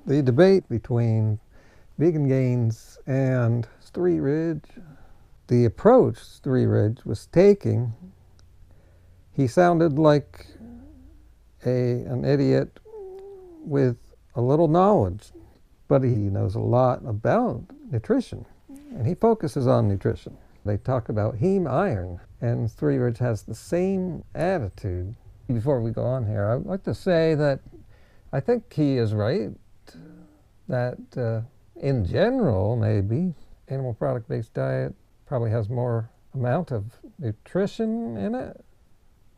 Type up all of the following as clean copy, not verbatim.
The debate between Vegan Gains and Sv3rige, the approach Sv3rige was taking, he sounded like an idiot with a little knowledge, but he knows a lot about nutrition, and he focuses on nutrition. They talk about Heme-Iron, and Sv3rige has the same attitude. Before we go on here, I'd like to say that I think he is right, that in general, maybe, animal product-based diet probably has more amount of nutrition in it.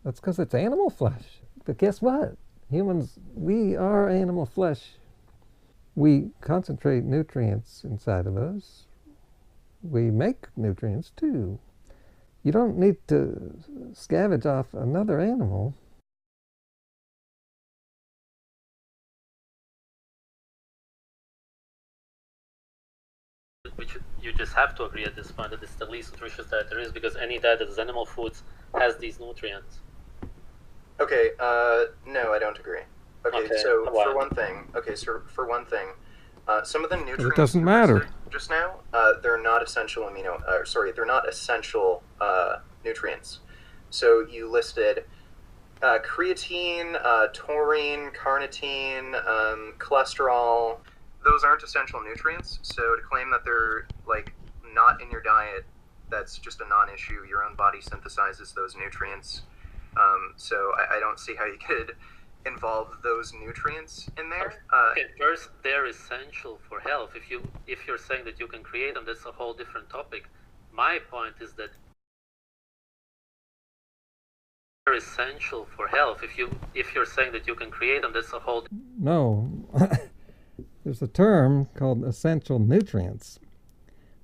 That's because it's animal flesh. But guess what? Humans, we are animal flesh. We concentrate nutrients inside of us. We make nutrients too. You don't need to scavenge off another animal. Which you just have to agree at this point that it's the least nutritious diet there is, because any diet that is animal foods has these nutrients. Okay, no, I don't agree. Okay, so for one thing, some of the nutrients it doesn't matter. Just now, they're not essential they're not essential nutrients. So you listed creatine, taurine, carnitine, cholesterol. Those aren't essential nutrients. So to claim that they're like not in your diet, that's just a non-issue. Your own body synthesizes those nutrients. So I don't see how you could involve those nutrients in there. Okay, first, they're essential for health. If you're saying that you can create them, that's a whole different topic. My point is that they're essential for health. If you're saying that you can create them, that's a whole. No, there's a term called essential nutrients.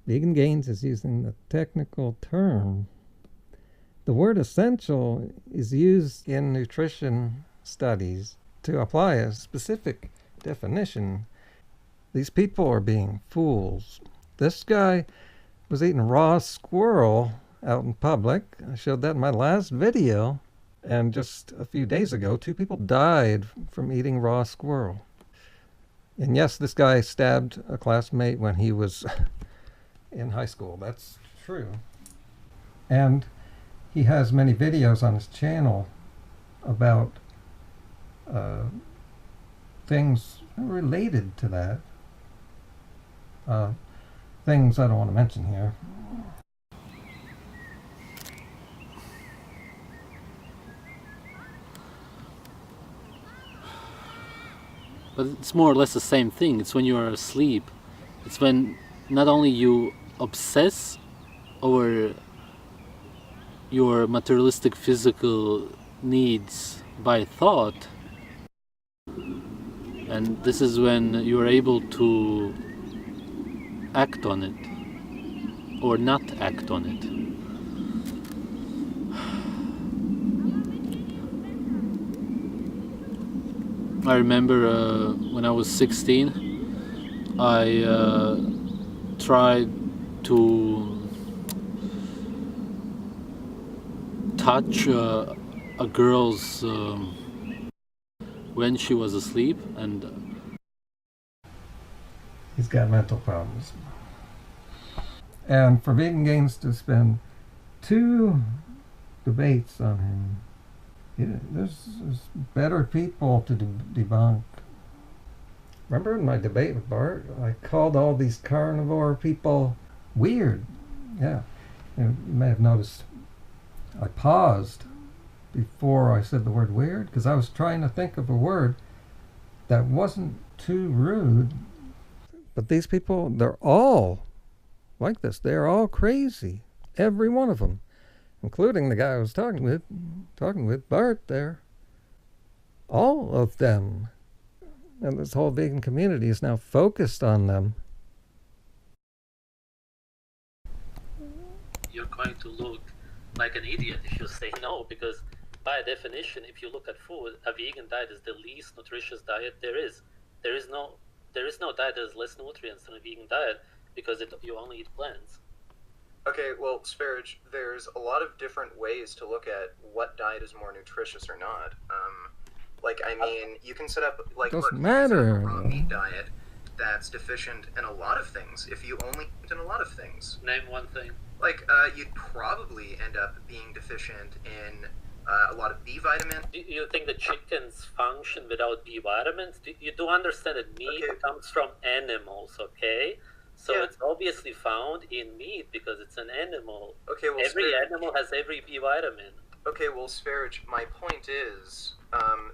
Vegan Gains is using the technical term. The word essential is used in nutrition studies to apply a specific definition. These people are being fools. This guy was eating raw squirrel out in public. I showed that in my last video. And just a few days ago, 2 people died from eating raw squirrel. And yes, this guy stabbed a classmate when he was in high school. That's true. And he has many videos on his channel about things related to that. Things I don't want to mention here. But it's more or less the same thing. It's when you are asleep. It's when not only you obsess over your materialistic physical needs by thought, and this is when you are able to act on it or not act on it. I remember when I was 16, I tried to touch a girl's when she was asleep, and he's got mental problems. And for Vegan Gains to spend 2 debates on him, there's better people to debunk. Remember in my debate with Bart, I called all these carnivore people weird. Yeah, you may have noticed I paused before I said the word weird because I was trying to think of a word that wasn't too rude. But these people, they're all like this. They're all crazy. Every one of them, including the guy I was talking with Bart there. All of them. And this whole vegan community is now focused on them. You're going to look like an idiot if you say no, because by definition, if you look at food, a vegan diet is the least nutritious diet there is. There is no diet that has less nutrients than a vegan diet because you only eat plants. Okay, well, Sv3rige, there's a lot of different ways to look at what diet is more nutritious or not. Like, I mean, you can set up, like, Doesn't look, you can set up a matter. raw meat diet that's deficient in a lot of things if you only eat in a lot of things. Name one thing. Like, you'd probably end up being deficient in a lot of B vitamins. Do you think the chickens function without B vitamins? You do understand that meat comes from animals, okay? So Yeah. it's obviously found in meat because it's an animal. Okay, well, Every animal has every B vitamin. Okay, well, Sv3rige, my point is,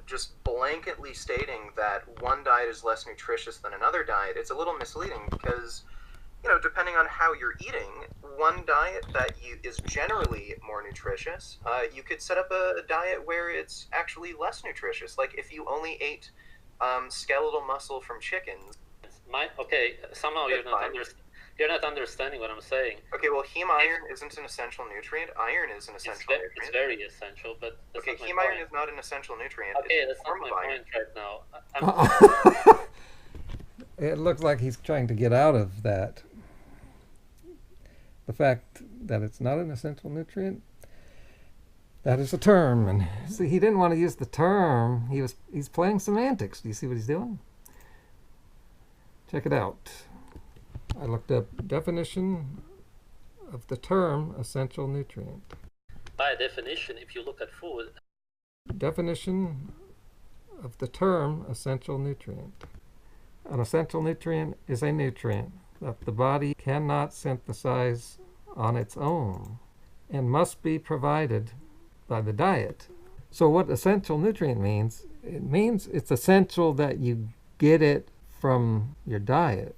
just blanketly stating that one diet is less nutritious than another diet, it's a little misleading because, you know, depending on how you're eating, one diet that is generally more nutritious, you could set up a diet where it's actually less nutritious. Like if you only ate skeletal muscle from chickens. Somehow you're not understanding what I'm saying. Okay, well, Heme-Iron isn't an essential nutrient. Iron is an essential nutrient. It's very essential, but that's okay, Heme-Iron is not an essential nutrient. Okay, that's not my point right now. It looks like he's trying to get out of that. The fact that it's not an essential nutrient, that is a term. And see, he didn't want to use the term. He's playing semantics. Do you see what he's doing? Check it out. I looked up definition of the term essential nutrient. By definition, if you look at food. Definition of the term essential nutrient. An essential nutrient is a nutrient that the body cannot synthesize on its own and must be provided by the diet. So what essential nutrient means, it means it's essential that you get it from your diet.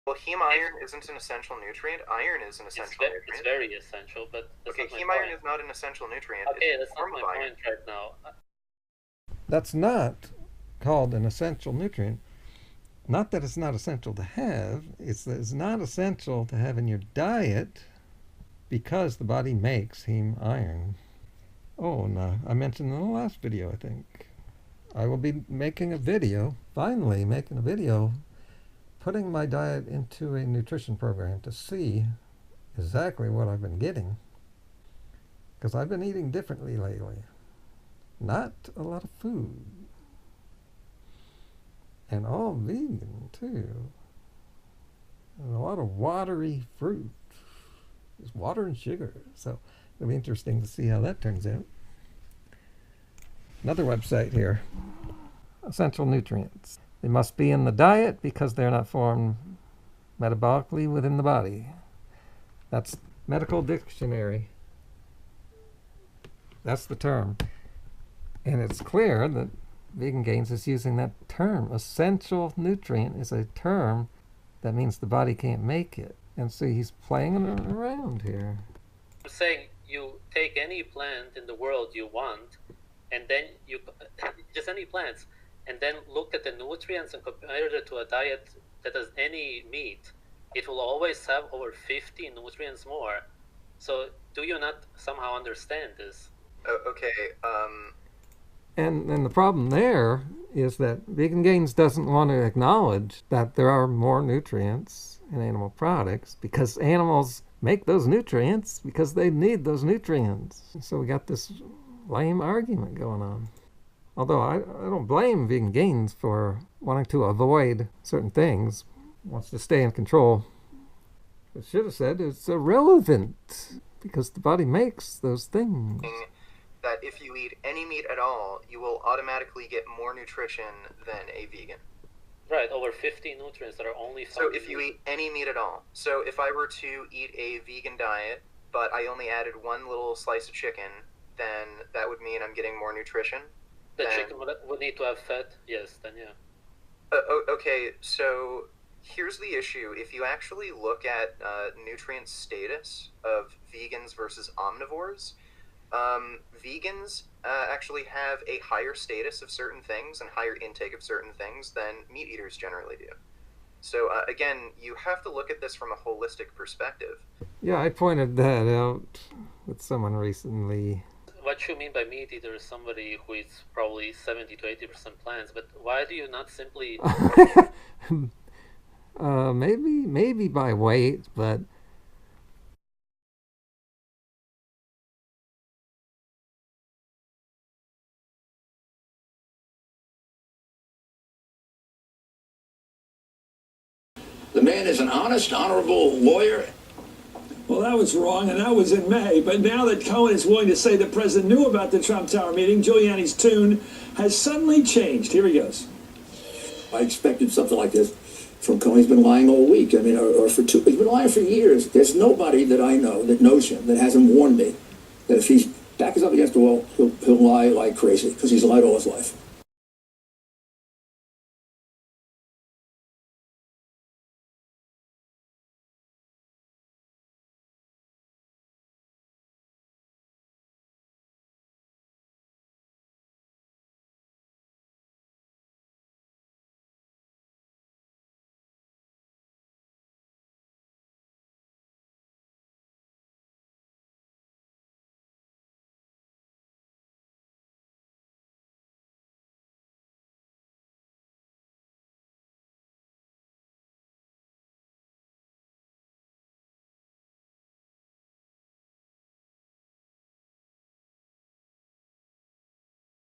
Well, Heme-Iron isn't an essential nutrient. Iron is an essential nutrient. It's very essential, but okay, Heme-Iron is not an essential nutrient. Okay, that's not my point right now. That's not called an essential nutrient. Not that it's not essential to have, it's that it's not essential to have in your diet because the body makes Heme-Iron. Oh, no, I mentioned in the last video, I think. I will be making a video, finally making a video, putting my diet into a nutrition program to see exactly what I've been getting. Because I've been eating differently lately. Not a lot of food. And all vegan, too. And a lot of watery fruit. Just water and sugar. So it'll be interesting to see how that turns out. Another website here. Essential nutrients. They must be in the diet because they're not formed metabolically within the body. That's medical dictionary. That's the term. And it's clear that Vegan Gains is using that term. Essential nutrient is a term that means the body can't make it. And so he's playing it around here. I'm saying you take any plant in the world you want, and then you just any plants, and then look at the nutrients and compare it to a diet that has any meat. It will always have over 50 nutrients more. So do you not somehow understand this? Okay, And the problem there is that Vegan Gains doesn't want to acknowledge that there are more nutrients in animal products because animals make those nutrients because they need those nutrients. So we got this lame argument going on. Although I don't blame Vegan Gains for wanting to avoid certain things, wants to stay in control. It should have said it's irrelevant because the body makes those things. That if you eat any meat at all, you will automatically get more nutrition than a vegan. Right, over 50 nutrients that are only found. So if you eat any meat at all. So if I were to eat a vegan diet, but I only added one little slice of chicken, then that would mean I'm getting more nutrition. The chicken would need to have fat, yes, then yeah. Okay, so here's the issue. If you actually look at nutrient status of vegans versus omnivores, vegans actually have a higher status of certain things and higher intake of certain things than meat eaters generally do. So again, you have to look at this from a holistic perspective. Yeah, I pointed that out with someone recently. What you mean by meat eater is somebody who eats probably 70 to 80% plants, but why do you not simply... maybe by weight, but The man is an honest, honorable lawyer. Well, that was wrong, and that was in May. But now that Cohen is willing to say the president knew about the Trump Tower meeting, Giuliani's tune has suddenly changed. Here he goes. I expected something like this from Cohen. He's been lying all week. I mean, he's been lying for years. There's nobody that I know that knows him that hasn't warned me that if he's back us up against the wall, he'll lie like crazy because he's lied all his life.